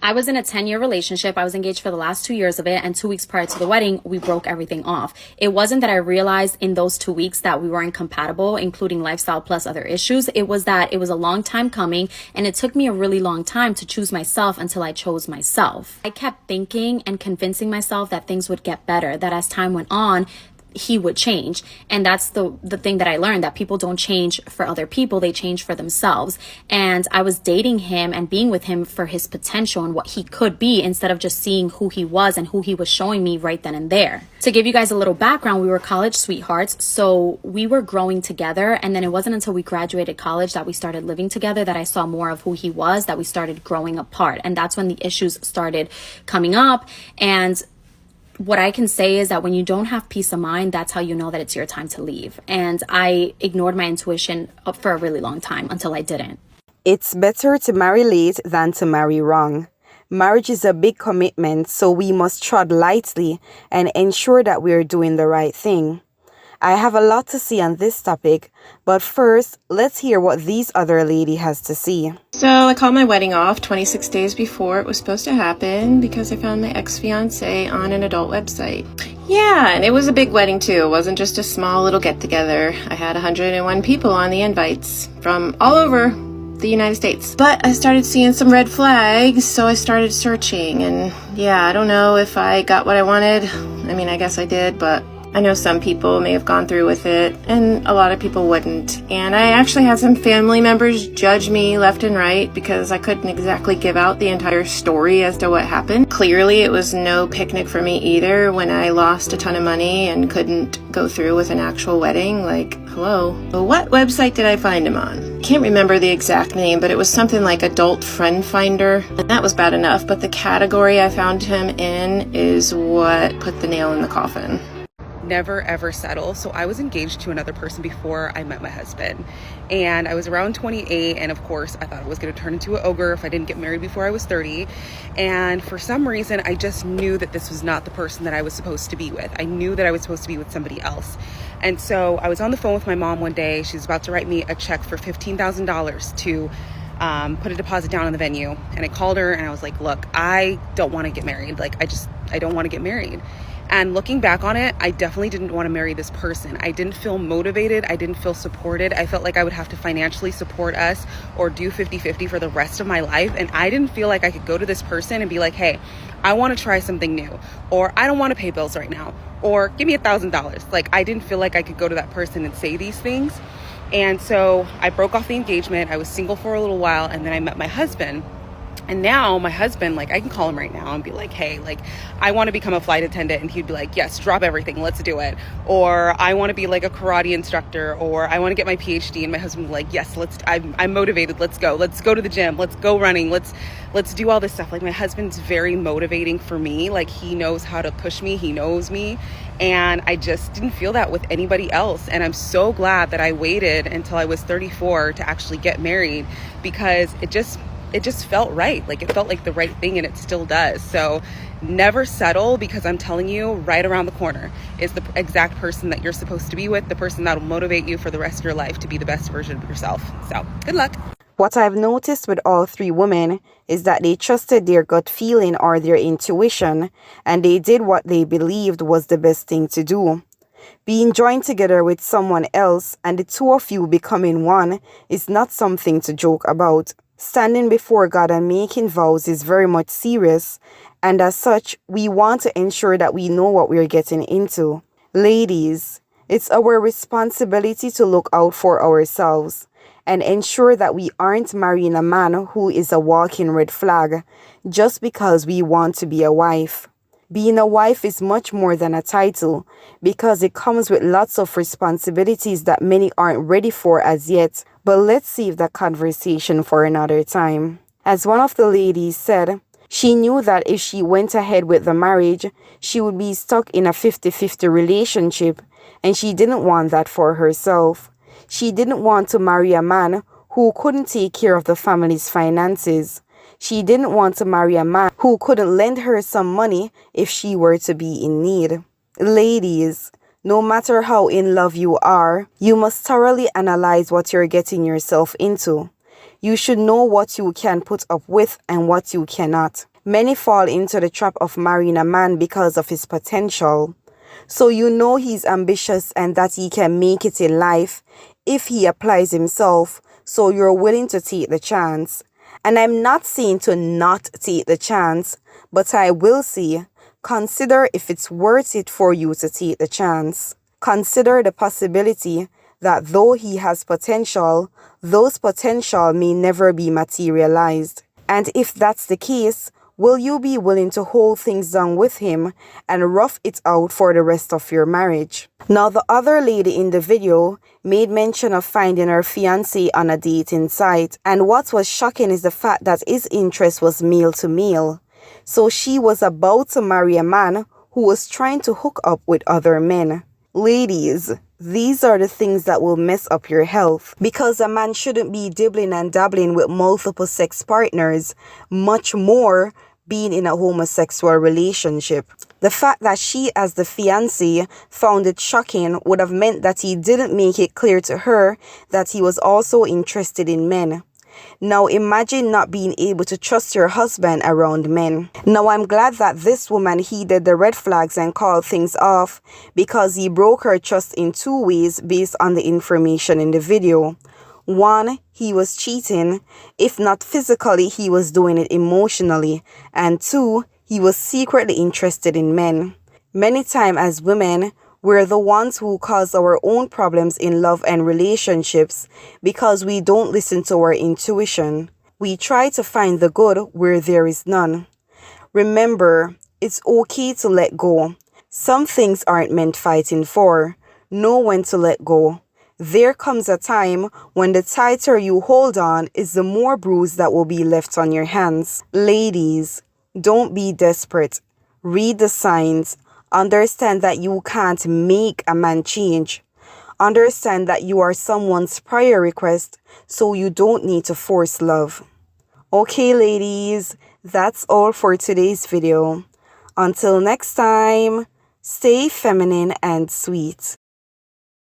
I was in a 10-year relationship. I was engaged for the last 2 years of it. And 2 weeks prior to the wedding, we broke everything off. It wasn't that I realized in those 2 weeks that we weren't compatible, including lifestyle plus other issues. It was that it was a long time coming, and it took me a really long time to choose myself until I chose myself. I kept thinking and convincing myself that things would get better, that as time went on, he would change. And that's the thing that I learned, that people don't change for other people, they change for themselves. And I was dating him and being with him for his potential and what he could be, instead of just seeing who he was and who he was showing me right then and there. To give you guys a little background, we were college sweethearts, so we were growing together. And then it wasn't until we graduated college that we started living together that I saw more of who he was, that we started growing apart. And that's when the issues started coming up. And what I can say is that when you don't have peace of mind, that's how you know that it's your time to leave. And I ignored my intuition for a really long time until I didn't. It's better to marry late than to marry wrong. Marriage is a big commitment, so we must tread lightly and ensure that we're doing the right thing. I have a lot to say on this topic, but first, let's hear what this other lady has to say. So I called my wedding off 26 days before it was supposed to happen because I found my ex-fiance on an adult website. Yeah, and it was a big wedding too. It wasn't just a small little get-together. I had 101 people on the invites from all over the United States. But I started seeing some red flags, so I started searching. And yeah, I don't know if I got what I wanted. I mean, I guess I did, but I know some people may have gone through with it, and a lot of people wouldn't. And I actually had some family members judge me left and right because I couldn't exactly give out the entire story as to what happened. Clearly, it was no picnic for me either when I lost a ton of money and couldn't go through with an actual wedding. Like, hello. But what website did I find him on? I can't remember the exact name, but it was something like Adult Friend Finder, and that was bad enough. But the category I found him in is what put the nail in the coffin. Never ever settle. So I was engaged to another person before I met my husband, and I was around 28, and of course I thought I was going to turn into an ogre if I didn't get married before I was 30. And for some reason I just knew that this was not the person that I was supposed to be with. I knew that I was supposed to be with somebody else. And so I was on the phone with my mom one day. She was about to write me a check for $15,000 to put a deposit down on the venue. And I called her and I was like, look, I don't want to get married. Like, I don't want to get married. And looking back on it, I definitely didn't want to marry this person. I didn't feel motivated. I didn't feel supported. I felt like I would have to financially support us or do 50-50 for the rest of my life. And I didn't feel like I could go to this person and be like, hey, I want to try something new, or I don't want to pay bills right now, or give me $1,000. Like, I didn't feel like I could go to that person and say these things. And so I broke off the engagement. I was single for a little while, and then I met my husband. And now my husband, like, I can call him right now and be like, hey, like, I want to become a flight attendant. And he'd be like, yes, drop everything. Let's do it. Or I want to be like a karate instructor, or I want to get my PhD. And my husband would be like, yes, I'm motivated. Let's go to the gym. Let's go running. Let's do all this stuff. Like, my husband's very motivating for me. Like, he knows how to push me. He knows me. And I just didn't feel that with anybody else. And I'm so glad that I waited until I was 34 to actually get married, because it just felt right. Like, it felt like the right thing, and it still does. So never settle, because I'm telling you, right around the corner is the exact person that you're supposed to be with, the person that will motivate you for the rest of your life to be the best version of yourself. So good luck. What I've noticed with all three women is that they trusted their gut feeling or their intuition, and they did what they believed was the best thing to do. Being joined together with someone else and the two of you becoming one is not something to joke about. Standing before God and making vows is very much serious, and as such, we want to ensure that we know what we're getting into. Ladies, it's our responsibility to look out for ourselves and ensure that we aren't marrying a man who is a walking red flag just because we want to be a wife. Being a wife is much more than a title, because it comes with lots of responsibilities that many aren't ready for as yet. But let's save that conversation for another time. As one of the ladies said, she knew that if she went ahead with the marriage, she would be stuck in a 50-50 relationship, and she didn't want that for herself. She didn't want to marry a man who couldn't take care of the family's finances. She didn't want to marry a man who couldn't lend her some money if she were to be in need. Ladies, no matter how in love you are, you must thoroughly analyze what you're getting yourself into. You should know what you can put up with and what you cannot. Many fall into the trap of marrying a man because of his potential. So you know he's ambitious and that he can make it in life if he applies himself, so you're willing to take the chance. And I'm not saying to not take the chance, but I will say, consider if it's worth it for you to take the chance. Consider the possibility that though he has potential, those potential may never be materialized. And if that's the case, will you be willing to hold things down with him and rough it out for the rest of your marriage? Now, the other lady in the video made mention of finding her fiancé on a dating site, and what was shocking is the fact that his interest was male to male. So she was about to marry a man who was trying to hook up with other men. Ladies, these are the things that will mess up your health, because a man shouldn't be dibbling and dabbling with multiple sex partners, much more being in a homosexual relationship. The fact that she, as the fiancé, found it shocking would have meant that he didn't make it clear to her that he was also interested in men. Now imagine not being able to trust your husband around men. Now I'm glad that this woman heeded the red flags and called things off, because he broke her trust in two ways based on the information in the video. One, he was cheating. If not physically, he was doing it emotionally. And two, he was secretly interested in men. Many times as women, we're the ones who cause our own problems in love and relationships because we don't listen to our intuition. We try to find the good where there is none. Remember, it's okay to let go. Some things aren't meant fighting for. Know when to let go. There comes a time when the tighter you hold on is the more bruise that will be left on your hands. Ladies, don't be desperate. Read the signs. Understand that you can't make a man change. Understand that you are someone's prior request, so you don't need to force love. Okay, ladies, that's all for today's video. Until next time, stay feminine and sweet.